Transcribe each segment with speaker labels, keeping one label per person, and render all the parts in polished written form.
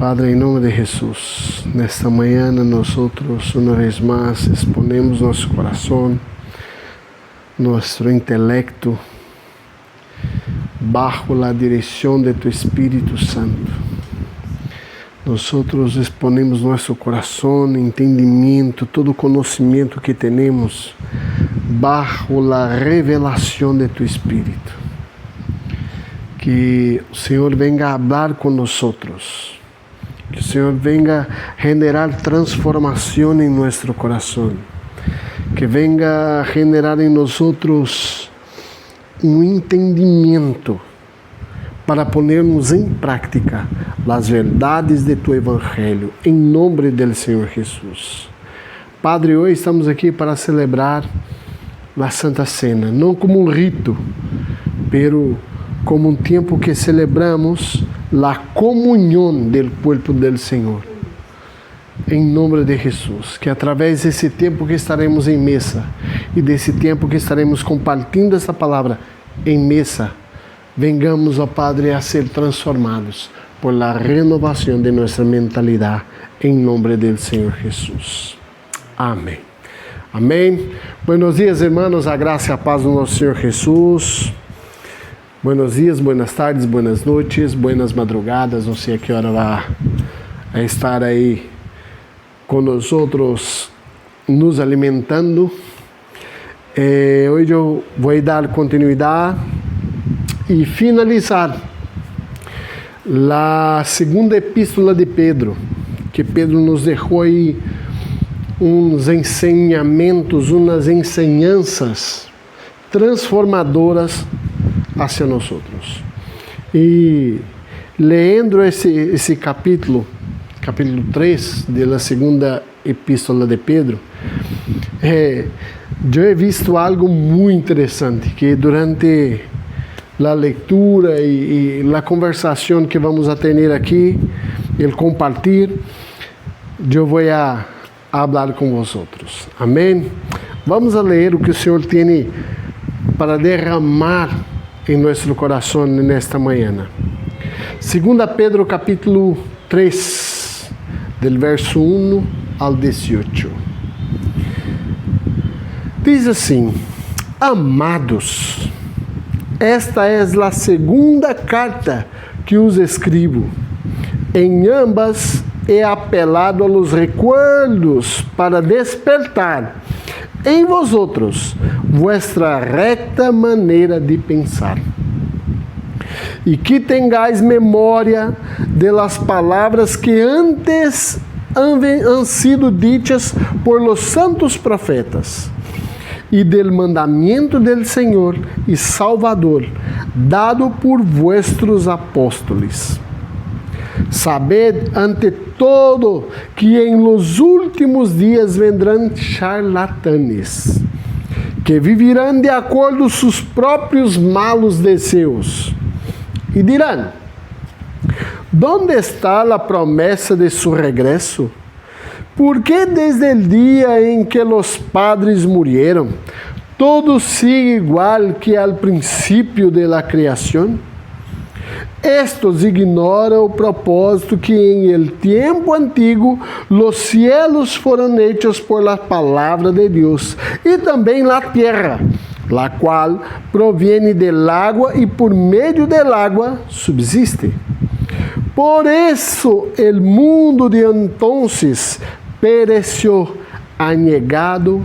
Speaker 1: Padre, em nome de Jesus, nesta manhã nós uma vez mais exponemos nosso coração, nosso intelecto, bajo a direção de Tu Espírito Santo. Nós exponemos nosso coração, entendimento, todo o conhecimento que temos, bajo a revelação de Tu Espírito. Que o Senhor venga a falar com nós. Que o Senhor venga generar transformação em nosso coração. Que venga generar em nós entendimento para ponermos em prática as verdades de Tu Evangelho, em nome do Senhor Jesus. Padre, hoje estamos aqui para celebrar a Santa Cena, não como um rito, pero como um tempo que celebramos a comunhão do corpo do Senhor. Em nome de Jesus, que através desse tempo que estaremos em mesa e desse tempo que estaremos compartilhando essa palavra em mesa, vengamos, ó Padre, a ser transformados por la renovação de nossa mentalidade, em nome do Senhor Jesus. Amém. Amém. Buenos dias, irmãos, a graça e a paz do nosso Senhor Jesus. Buenos dias, buenas tardes, buenas noites, buenas madrugadas, não sei a que hora vai estar aí conosco nos alimentando. Hoje eu vou dar continuidade e finalizar a segunda epístola de Pedro, que Pedro nos deixou aí uns ensinamentos, umas ensinanças transformadoras hacia nós. E lendo esse capítulo 3 da segunda epístola de Pedro, eu he visto algo muito interessante, que durante a leitura e a conversação que vamos a ter aqui, o compartilhar, eu vou a falar com vosotros. Amém? Vamos a ler o que o Senhor tem para derramar em nosso coração nesta manhã. 2 Pedro capítulo 3, del verso 1 ao 18. Diz assim: Amados, esta é a segunda carta que os escribo. Em ambas he apelado a los recuerdos para despertar em vosotros vuestra recta maneira de pensar, e que tengáis memória de las palavras que antes han sido dichas por los santos profetas, e del mandamento del Senhor e Salvador, dado por vuestros apóstolos. Sabed ante todo que em los últimos dias vendrão charlatanes, que vivirão de acordo com seus próprios malos desejos, e dirão: ¿Dónde está a promessa de su regresso? Porque desde o dia em que os padres murieron, todo sigue igual que al princípio de la criação? Estos ignoram o propósito que em el tiempo antigo los cielos foram hechos por la palabra de Deus, e também la tierra, la qual proviene del agua e por medio del agua subsiste. Por eso el mundo de entonces pereció anegado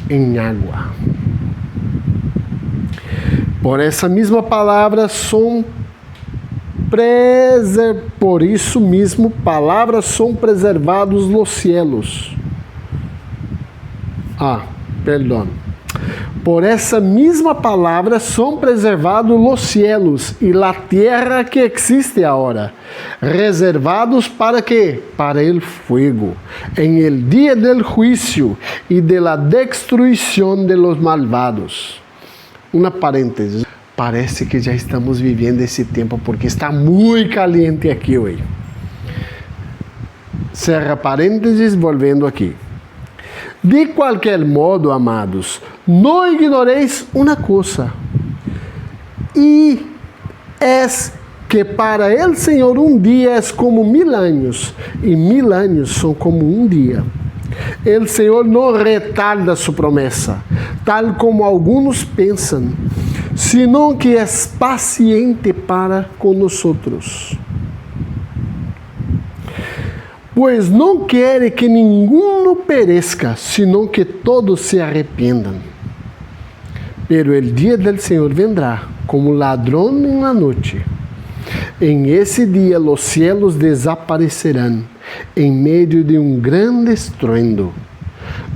Speaker 1: en agua. Por essa mesma palavra por isso mesmo palavras são preservados los cielos. Por essa mesma palavra são preservados los cielos e la tierra que existe agora, reservados para quê? Para el fuego, en el día del juicio e de la destruição de los malvados. Uma parêntese. Parece que já estamos vivendo esse tempo, porque está muito caliente aqui hoje. Cerra parênteses, volvendo aqui. De qualquer modo, amados, não ignoreis uma coisa, e é que para el Senhor um dia é como 1000 anos, e 1000 anos são como um dia. El Senhor não retarda sua promessa, tal como alguns pensam, senão que é paciente para conosco. Pois não quer que nenhum pereça, senão que todos se arrependam. Pero el dia del Senhor vendrá, como ladrão em la noite. Em esse dia os cielos desaparecerão, em meio de um grande estruendo.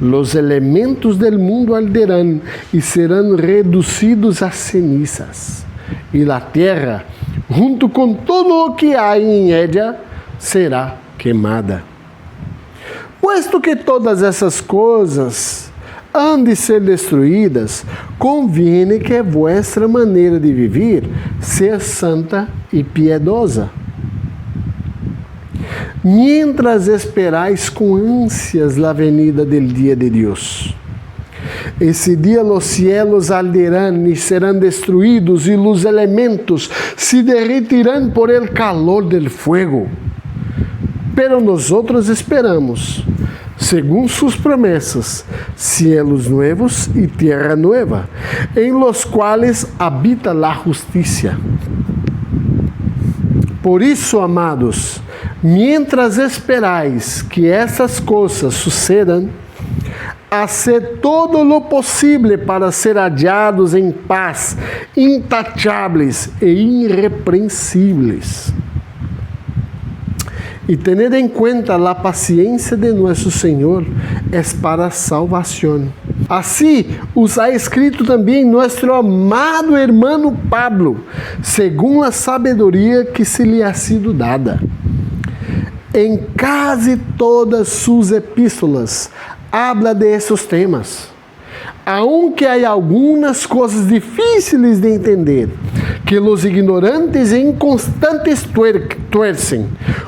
Speaker 1: Os elementos del mundo arderão e serão reduzidos a cenizas. E a terra, junto com todo o que há em ella, será queimada. Posto que todas essas coisas han de ser destruídas, conviene que vossa maneira de viver seja santa e piedosa. Mientras esperais com ânsias a venida del dia de Deus. Esse dia os cielos arderão e serão destruídos, e os elementos se derretirão por el calor del fuego. Pero nosotros esperamos, según sus promesas, cielos nuevos y tierra nueva, en los cuales habita la justicia. Por isso, amados, mientras esperáis que essas coisas sucedam, haced todo lo posible para ser hallados em paz, intachables e irrepreensíveis. E tened em conta a paciência de nosso Senhor é para a salvação. Assim os ha escrito também nosso amado hermano Pablo, segundo a sabedoria que se lhe ha sido dada. Em quase todas suas epístolas, habla de esses temas. Aunque há algumas coisas difíceis de entender, que os ignorantes e inconstantes tuercem,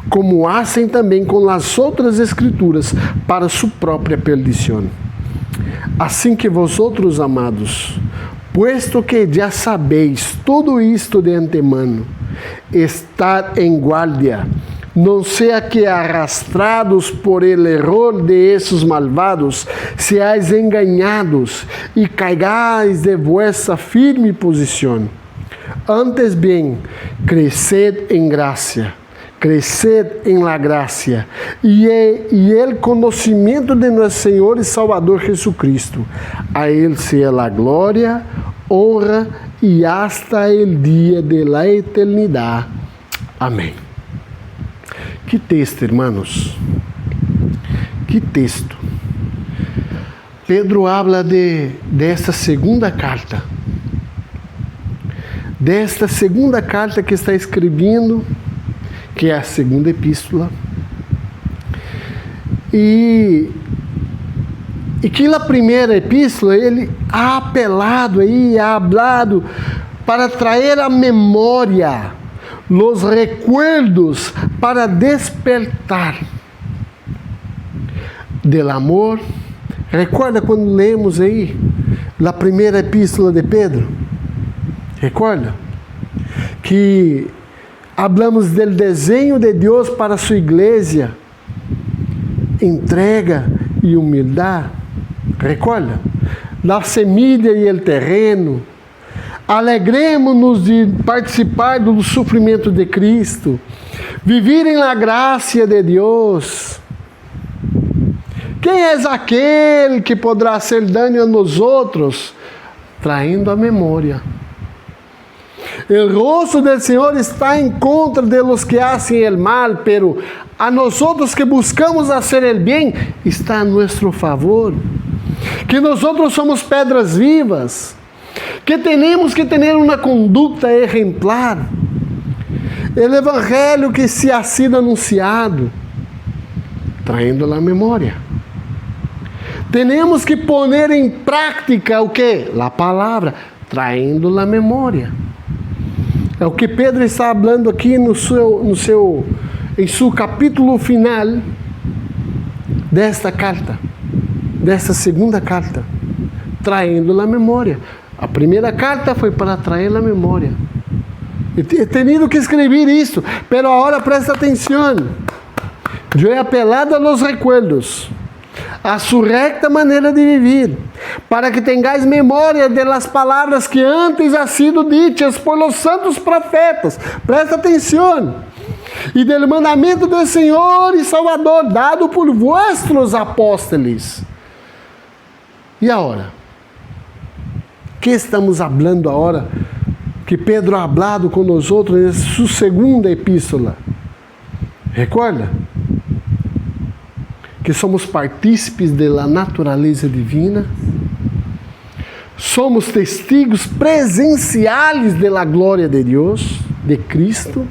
Speaker 1: como hacen também com as outras escrituras, para sua própria perdição. Assim que vosotros, amados, puesto que já sabeis tudo isto de antemano, estad em guardia, não seja que arrastrados por el error de esses malvados, seais enganados e caigais de vossa firme posição. Antes bem, cresced em graça, cresced em la gracia e el conhecimento de nosso Senhor e Salvador Jesucristo. A Ele seja a glória, honra e hasta el dia de la eternidade. Amém. Que texto, irmãos. Que texto. Pedro habla desta segunda carta. Desta segunda carta que está escrevendo, que é a segunda epístola. E que na primeira epístola ele ha apelado aí, ha hablado para trazer à memória los recuerdos para despertar del amor. Recorda quando lemos aí a primeira epístola de Pedro? Recorda? Que hablamos del desenho de Deus para sua igreja, entrega e humildade. Recorda? La semilla e el terreno. Alegremos-nos de participar do sofrimento de Cristo, viver na graça de Deus. Quem é aquele que poderá hacer dano a nós outros? Traindo a memória. O rosto do Senhor está em contra de los que hacen el mal, pero a nós outros que buscamos hacer el bien, está a nosso favor. Que nós outros somos pedras vivas, que temos que ter uma conduta exemplar. O evangelho que se ha sido anunciado, traindo a memória. Temos que pôr em prática o que? A palavra, traindo a memória. É o que Pedro está falando aqui em seu capítulo final desta carta, desta segunda carta, traindo a memória. A primeira carta foi para trazer a memória. He tenido que escrever isso, pero agora presta atenção. Eu he apelado a los recuerdos, a su recta maneira de vivir, para que tengáis memória de las palavras que antes ha sido dichas por los santos profetas. Presta atenção. E del mandamento do Senhor e Salvador, dado por vossos apóstolos. E agora? Que estamos falando agora? Que Pedro ha hablado com nós outros em sua segunda epístola. Recorda? Que somos partícipes da natureza divina. Somos testigos presenciais da glória de Deus, de Cristo.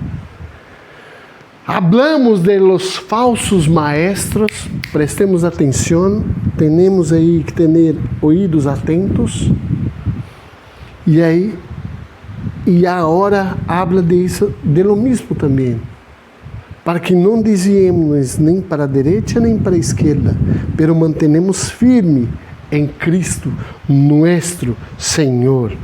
Speaker 1: Hablamos de los falsos maestros, prestemos atenção, temos aí que ter ouvidos atentos. E agora habla de isso, de lo mesmo também, para que não desviemos nem para a direita nem para a esquerda, pero mantenemos firme em Cristo, nosso Senhor.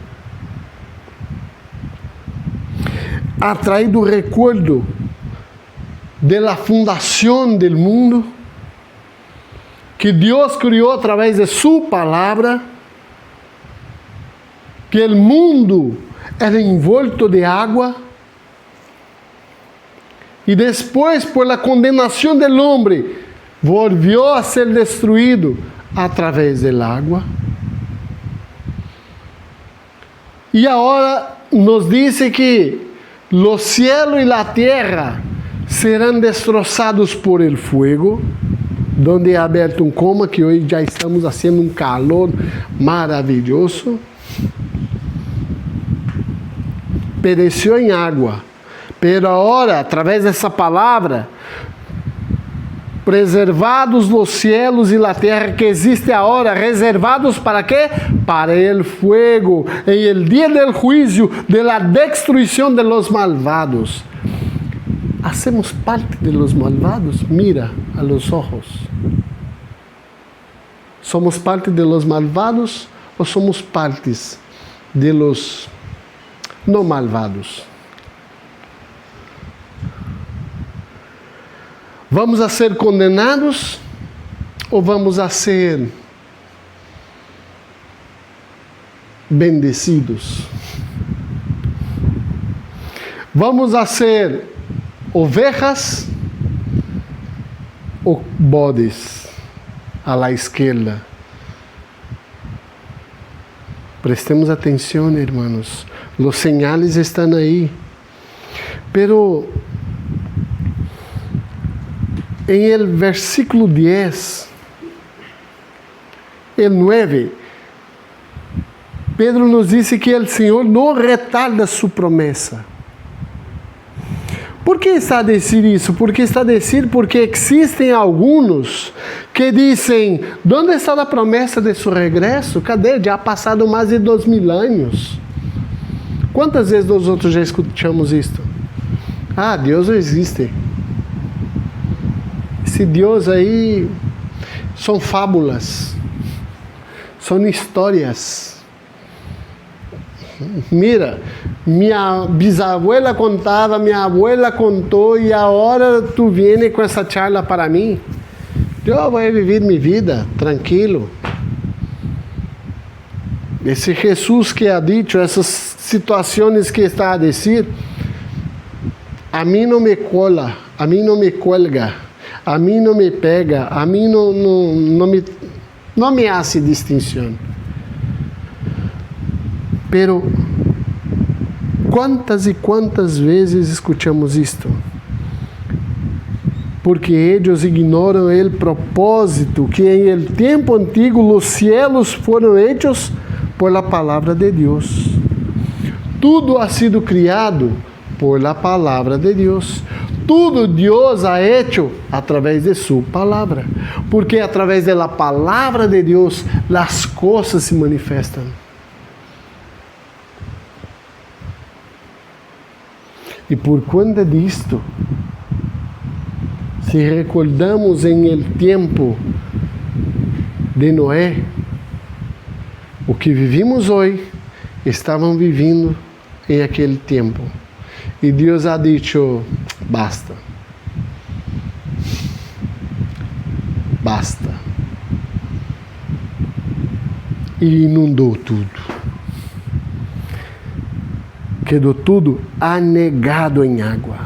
Speaker 1: Ha traído recuerdo de la fundação del mundo, que Deus criou através de sua palavra, que o mundo era envolto de água, e depois, por la condenação del homem, volvió a ser destruído através del água. E agora nos diz que los cielos e la tierra serão destroçados por el fuego, donde é aberto um coma, que hoje já estamos fazendo um calor maravilhoso. Pereceu em água, pero agora, através dessa palavra, preservados os cielos e a terra, que existe agora, reservados para quê? Para el fuego, em el dia del juízo, de la destruição de los malvados. ¿Hacemos parte de los malvados? Mira a los ojos. ¿Somos parte de los malvados ou somos partes de los no malvados? Vamos a ser condenados ou vamos a ser bendecidos? Vamos a ser ovejas ou bodes à la esquerda? Prestemos atenção, hermanos. Os señales estão aí. Pero em el versículo 10, el 9, Pedro nos disse que o Senhor não retarda sua promessa. Por que está a dizer isso? Porque está a dizer porque existem alguns que dizem: onde está a promessa de seu regresso? Cadê? Já ha passado mais de 2000 anos. Quantas vezes nós outros já escutamos isto? Ah, Deus não existe. Esse Deus aí são fábulas, são histórias. Mira, minha bisabuela contava, minha abuela contou, e agora tu viene com essa charla para mim. Eu vou viver minha vida tranquilo. Esse Jesus que ha dicho, essas situações que está a dizer, a mim não me cola, a mim não me cuelga, a mim não me pega, a mim não me hace distinção. Pero quantas e quantas vezes escutamos isto? Porque eles ignoram o propósito que em el tempo antigo os cielos foram hechos por la palavra de Deus. Tudo ha sido criado por la palavra de Deus. Tudo Deus ha hecho através de sua palavra. Porque através da palavra de Deus as coisas se manifestam. E por conta disto, se recordamos em el tempo de Noé, o que vivimos hoje, estavam vivendo em aquele tempo. E Deus ha dicho, basta. Basta. E inundou tudo. Quedou tudo anegado em água.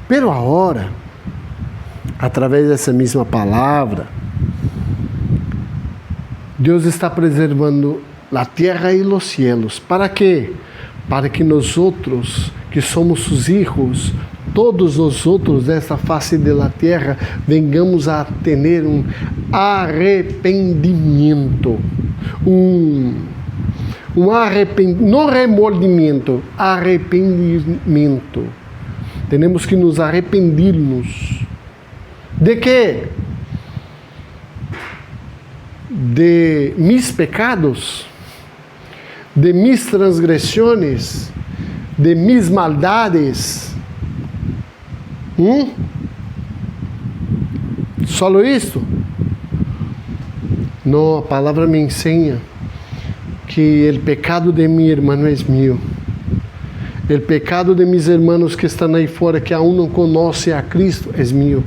Speaker 1: Pero agora, através dessa mesma palavra, Deus está preservando a terra e os cielos. ¿Para quê? Para que nós outros, que somos os hijos, todos nós outros dessa face da terra, venhamos a ter um arrependimento. Não remordimento, arrependimento. Temos que nos arrependermos. De quê? De mis pecados, de mis transgressões, de mis maldades. Só isto? Não, a palavra me ensina que o pecado de mi hermano é meu. O pecado de mis hermanos que estão aí fora, que aún não conhecem a Cristo, é meu.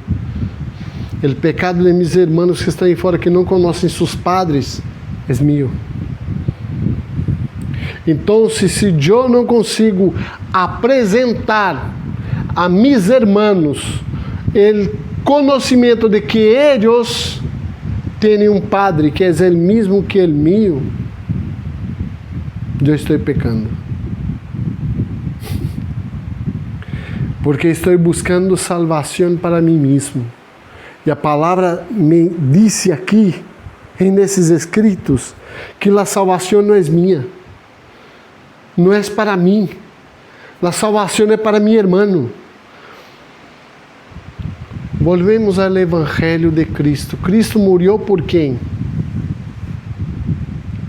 Speaker 1: O pecado de mis hermanos que estão aí fora, que não conhecem seus padres, é meu. Então, se eu não consigo apresentar a mis hermanos o conhecimento de que eles têm um padre que é o mesmo que o meu, eu estou pecando. Porque estou buscando salvação para mim mesmo. E a palavra me disse aqui, nesses escritos, que a salvação não é minha. Não é para mim. A salvação é para meu irmão. Volvemos ao Evangelho de Cristo. Cristo morreu por quem?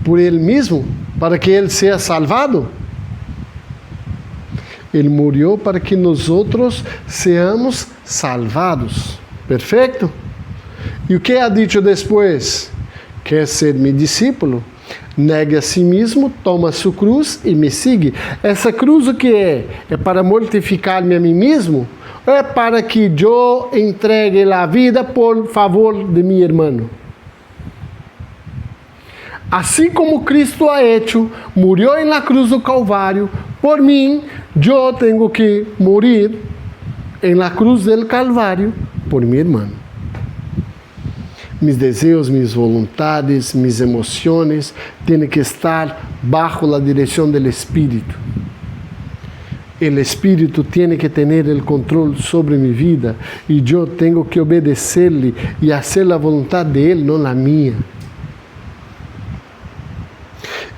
Speaker 1: Por Ele mesmo? Para que Ele seja salvado? Ele morreu para que nós outros sejamos salvados. Perfeito? E o que ha dito depois? Quer ser meu discípulo? Negue a si mesmo, toma sua cruz e me siga. Essa cruz o que é? É para mortificar-me a mim mesmo? Ou é para que eu entregue a vida por favor de meu irmão? Assim como Cristo ha hecho, morreu em la cruz do Calvário, por mim, eu tenho que morrer em la cruz del Calvário por meu irmão. Mis desejos, mis vontades, mis emoções têm que estar bajo a direção do Espírito. O Espírito tem que ter o controle sobre minha vida e eu tenho que obedecer-lhe e fazer a vontade dele, não a minha.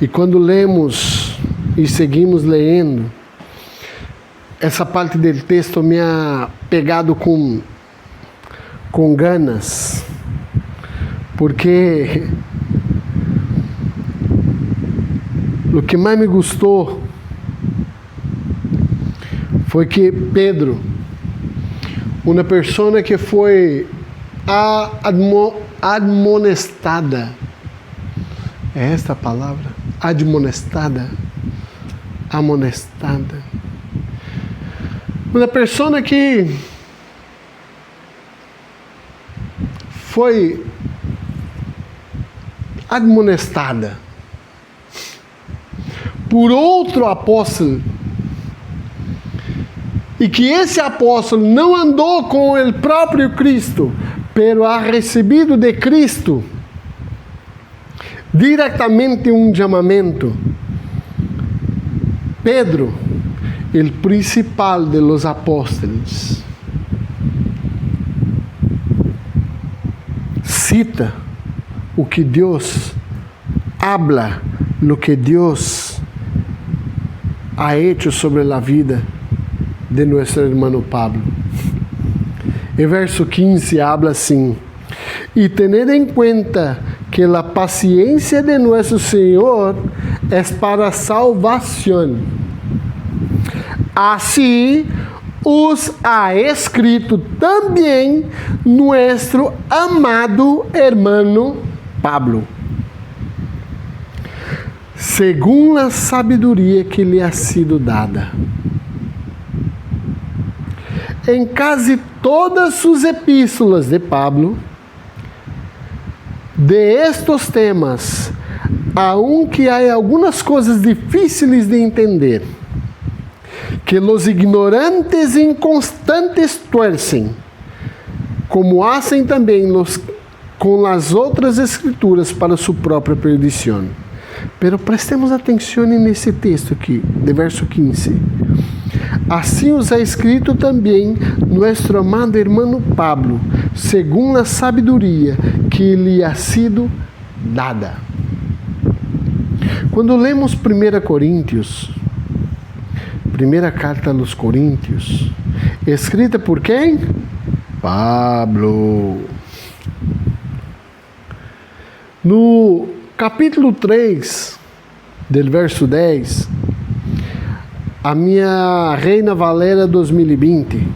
Speaker 1: E quando lemos e seguimos lendo, essa parte do texto me ha pegado com ganas, porque o que mais me gostou foi que Pedro, uma pessoa que foi admonestada, é esta a palavra? Admonestada, amonestada. Uma pessoa que foi admonestada por outro apóstolo, e que esse apóstolo não andou com o próprio Cristo, pero ha recebido de Cristo diretamente um chamamento. Pedro, o principal de los apóstolos, cita o que Deus habla, o que Deus ha hecho sobre a vida de nosso irmão Pablo. E verso 15 habla assim: e tened em conta que a paciência de nosso Senhor é para salvação. Assim os ha escrito também nosso amado hermano Pablo. segundo a sabedoria que lhe ha sido dada. Em quase todas sus epístolas de Pablo, de estos temas, aunque há algumas coisas difíceis de entender, que los ignorantes e inconstantes tuercem, como hacen também los com as outras escrituras para sua própria perdição. Pero prestemos atenção nesse texto aqui, de verso 15. Assim os ha escrito também nosso amado irmão Pablo, segundo a sabedoria que lhe ha sido dada. Quando lemos 1 Coríntios, primeira carta aos Coríntios, escrita por quem? Pablo. No capítulo 3, do verso 10, a minha Reina Valera 2020,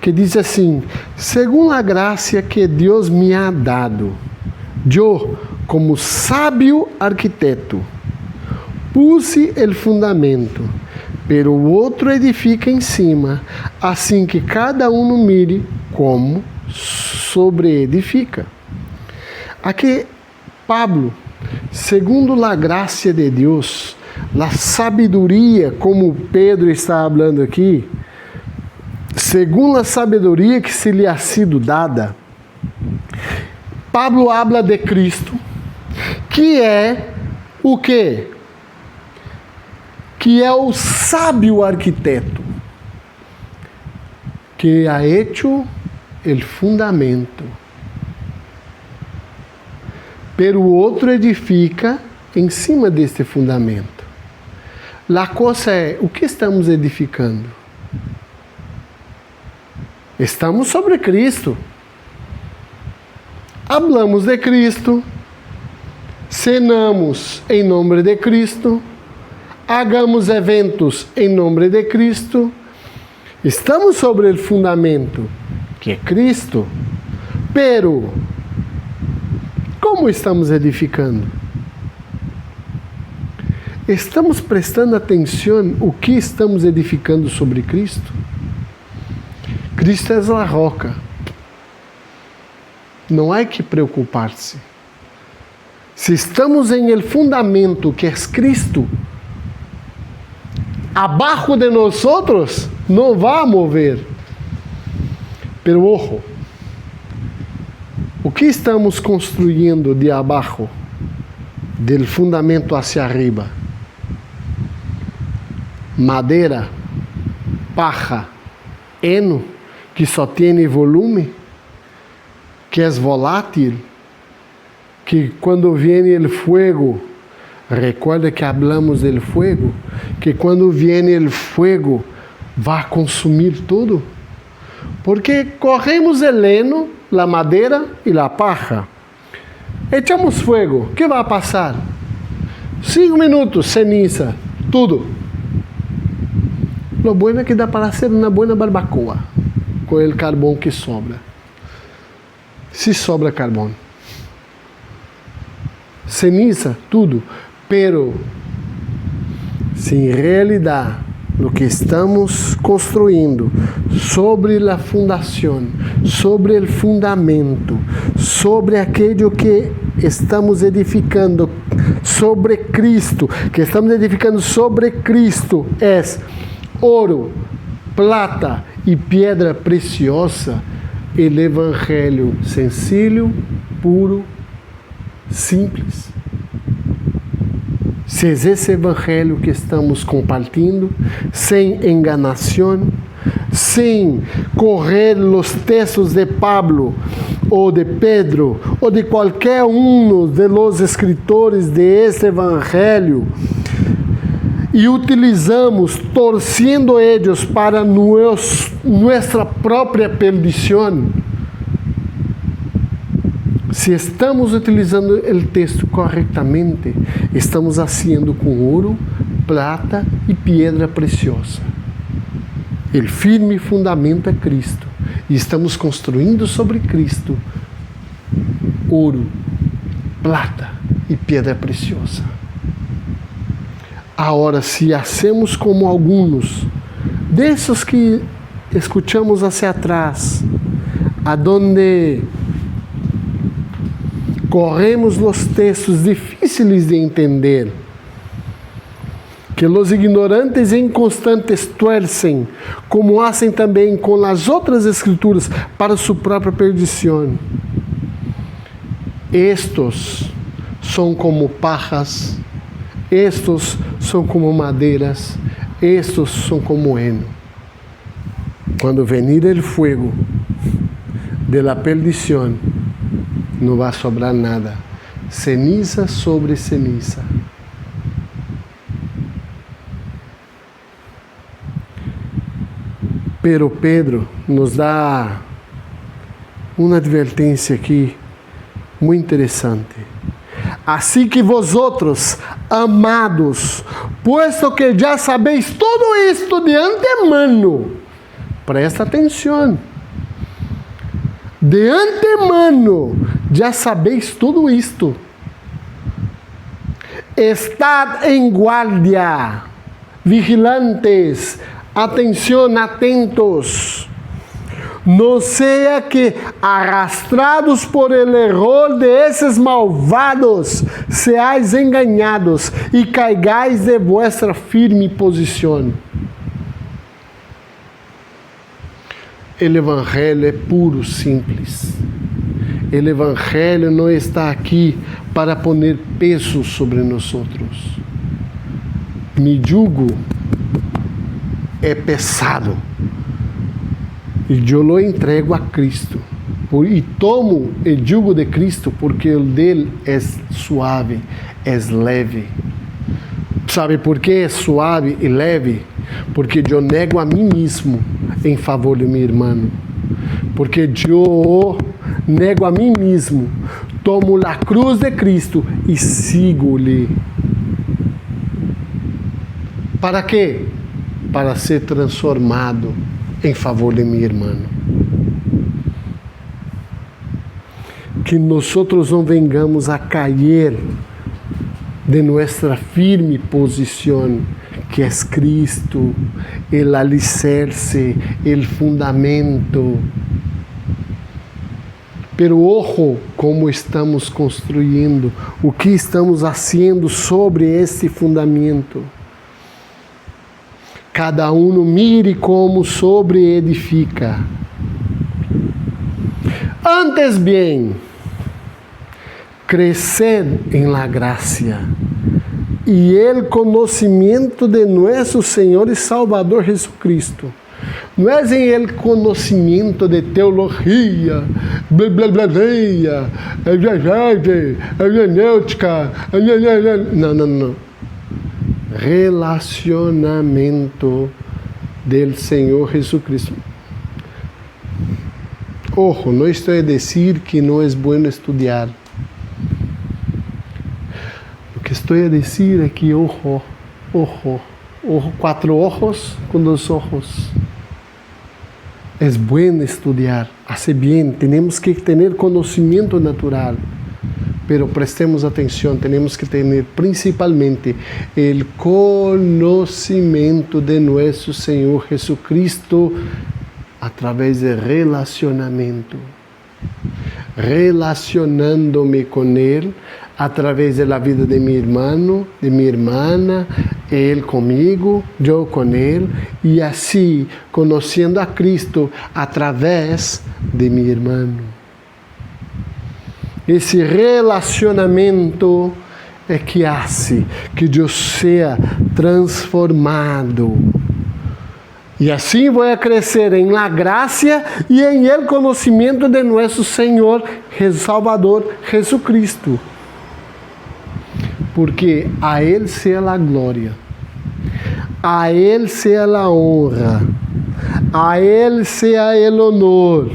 Speaker 1: que diz assim: segundo a graça que Deus me ha dado, eu, como sábio arquiteto, puse o fundamento, pero o outro edifica em cima, assim que cada um mire como sobreedifica. Aqui, Pablo, segundo a graça de Deus, a sabedoria, como Pedro está falando aqui, segundo a sabedoria que se lhe ha sido dada, Pablo habla de Cristo, que é o quê? Que é o sábio arquiteto, que ha hecho el fundamento, pero o outro edifica em cima deste fundamento. A coisa é, o que estamos edificando? Estamos sobre Cristo. Hablamos de Cristo, cenamos em nome de Cristo, hagamos eventos em nome de Cristo. Estamos sobre o fundamento, que é Cristo. Pero, como estamos edificando? Estamos prestando atenção o que estamos edificando sobre Cristo? Cristo é a roca. Não há que preocupar-se. Se estamos em el fundamento que é Cristo, abaixo de nós outros, não vai mover. Pero ojo, o que estamos construindo de abaixo, del fundamento hacia arriba? Madeira, paja, heno, que só tem volume, que é volátil, que quando vem o fogo, recuerda que hablamos do fogo, que quando vem o fogo, vai consumir tudo. Porque corremos el heno, a madeira e a paja. Echamos fogo, o que vai passar? 5 minutos, ceniza, tudo. Lo bueno é que dá para fazer uma boa barbacoa com o carvão que sobra. Se sobra carvão. Ceniza, tudo. Pero, se em realidade o que estamos construindo sobre a fundação, sobre o fundamento, sobre aquilo que estamos edificando sobre Cristo, que estamos edificando sobre Cristo, é ouro, plata e pedra preciosa, o evangelho sencillo, puro, simples. Se é esse evangelho que estamos compartilhando, sem enganação, sem correr os textos de Pablo, ou de Pedro, ou de qualquer de los escritores de este evangelho, e utilizamos, torciendo eles para nossa própria perdição. Se estamos utilizando o texto corretamente, estamos fazendo com ouro, prata e pedra preciosa. O firme fundamento é Cristo. E estamos construindo sobre Cristo ouro, prata e pedra preciosa. Agora, se hacemos como alguns desses que escutamos hacia atrás, aonde corremos os textos difíceis de entender, que os ignorantes e inconstantes tuercem, como hacen também com as outras escrituras, para sua própria perdição. Estes são como pajas, estes são como madeiras, estes são como heno. Quando venir el fuego de la perdición, não vai sobrar nada. Ceniza sobre ceniza. Pero Pedro nos dá uma advertência aqui muito interessante. Assim que vosotros, amados, puesto que já sabeis tudo isto de antemano, presta atenção, de antemano já sabeis tudo isto, estad em guardia, vigilantes, atenção, atentos, não seja que, arrastrados por el error de esses malvados, seais enganados e caigais de vuestra firme posição. O Evangelho é puro, simples. O Evangelho não está aqui para poner peso sobre nós. Mi jugo é pesado e eu lo entrego a Cristo e tomo o jugo de Cristo porque o dele é suave, é leve. Sabe por que é suave e leve? Porque eu nego a mim mesmo em favor de meu irmão. Porque eu nego a mim mesmo, tomo a cruz de Cristo e sigo-lhe. Para quê? Para ser transformado em favor de meu irmão. Que nós não vengamos a cair de nossa firme posição, que é Cristo, o alicerce, o fundamento. Pero ojo como estamos construindo, o que estamos fazendo sobre esse fundamento. Cada um mire como sobre edifica. Antes bem, crescer em la gracia e el conhecimento de nosso Senhor e Salvador Jesucristo. Não é em el conhecimento de teologia, hermenêutica, não. Relacionamento del Senhor Jesucristo. Ojo, não estou a dizer que não é bueno estudar. O que estou a dizer é que ojo, 4 ojos com 2 ojos. É bueno estudar, hace bien, temos que ter conhecimento natural. Pero prestemos atenção, temos que ter principalmente o conhecimento de nosso Senhor Jesucristo através de relacionamento. Relacionando-me com Ele através da vida de meu irmão, de minha irmã, Ele comigo, eu com Ele, e assim conhecendo a Cristo através de meu irmão. Esse relacionamento é que hace que eu seja transformado. E assim vou a crescer em la gracia e em el conhecimento de nosso Senhor Salvador Jesucristo. Porque a Ele seja a glória, a Ele seja a honra, a Ele seja o honor,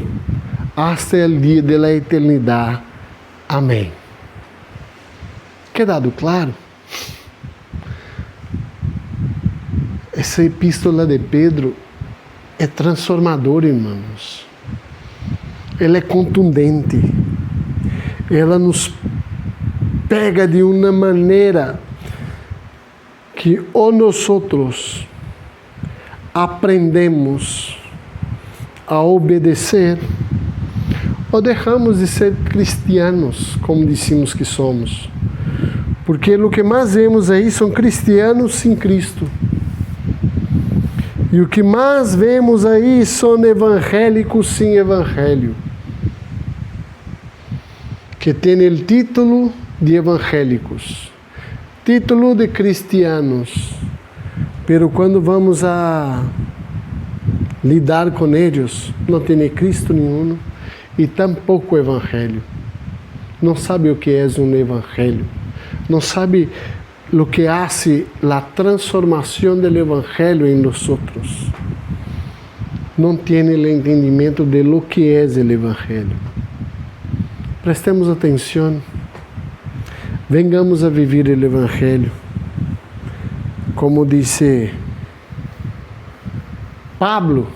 Speaker 1: hasta el dia de la eternidade. Amém. Quedado claro? Essa epístola de Pedro é transformadora, irmãos. Ela é contundente. Ela nos pega de uma maneira que ou nós aprendemos a obedecer, ou deixamos de ser cristianos, como dissemos que somos. Porque o que mais vemos aí são cristianos sem Cristo. E o que mais vemos aí são evangélicos sem evangelho, que tem o título de evangélicos, título de cristianos, pero quando vamos a lidar com eles, não tem Cristo nenhum e tampouco evangelho. Não sabe o que é um evangelho. Não sabe o que hace a transformação do evangelho em nós. Não tem o entendimento de lo que é o evangelho. Prestemos atenção. Vengamos a viver o evangelho. Como disse Pablo,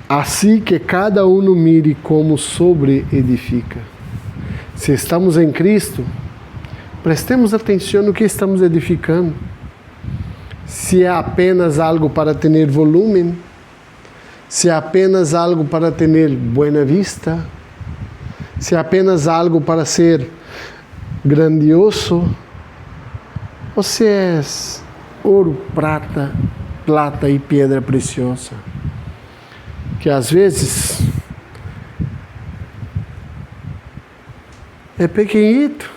Speaker 1: assim que cada um mire como sobre edifica. Se estamos em Cristo, prestemos atenção no que estamos edificando. Se é apenas algo para ter volume, se é apenas algo para ter boa vista, se é apenas algo para ser grandioso, ou se é ouro, plata e pedra preciosa, que às vezes é pequenito,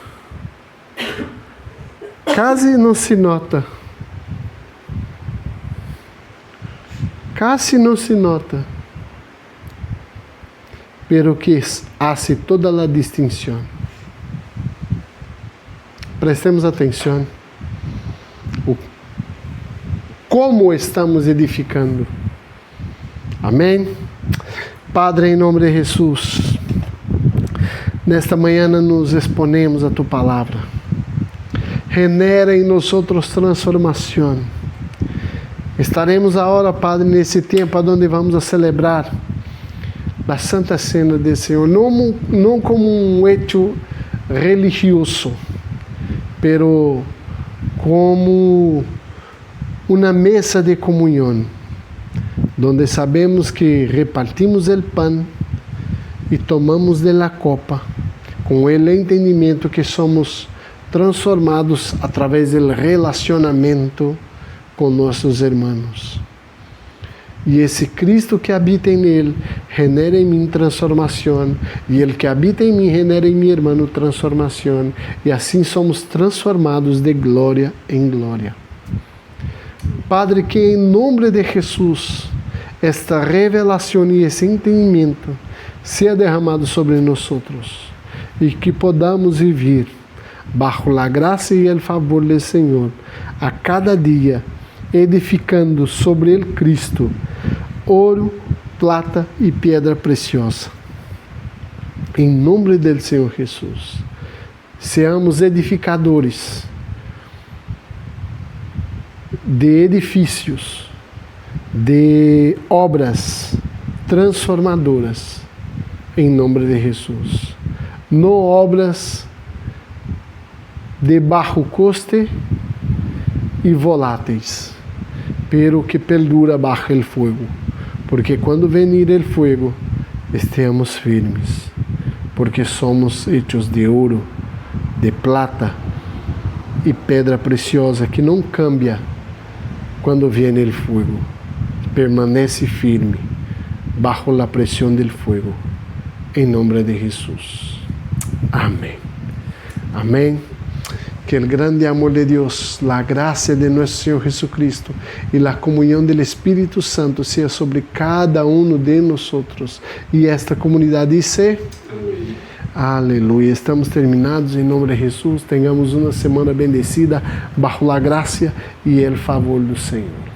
Speaker 1: quase não se nota. Quase não se nota, pero que hace toda a distinção. Prestemos atenção. Como estamos edificando. Amém? Padre, em nome de Jesus, nesta manhã nos exponemos a Tu palavra. Genera em nós transformação. Estaremos agora, Padre, nesse tempo onde vamos a celebrar a Santa Cena do Senhor, não como um hecho religioso, pero como uma mesa de comunhão, onde sabemos que repartimos o pão e tomamos de la copa, com o entendimento que somos transformados através do relacionamento com nossos irmãos. E esse Cristo que habita em ele, genera em mim transformação, e ele que habita em mim, genera em meu irmão transformação, e assim somos transformados de glória em glória. Padre, que em nome de Jesus, esta revelação e esse entendimento seja derramado sobre nós, e que podamos viver bajo a graça e o favor do Senhor, a cada dia, edificando sobre ele Cristo, ouro, plata e pedra preciosa. Em nome do Senhor Jesus, seamos edificadores de edifícios, de obras transformadoras, em nome de Jesus. Não obras de baixo custo e voláteis, pero que perdura bajo el fuego, porque quando venir el fuego, estemos firmes, porque somos hechos de ouro, de plata e pedra preciosa que não cambia quando viene el fuego, permanece firme bajo la presión del fuego, em nome de Jesus. Amém. Amém. Que o grande amor de Deus, a graça de nosso Senhor Jesucristo e a comunhão do Espírito Santo seja sobre cada um de nós e esta comunidade dice amém. Aleluia. Estamos terminados em nome de Jesus. Tenhamos uma semana bendecida bajo a graça e o favor do Senhor.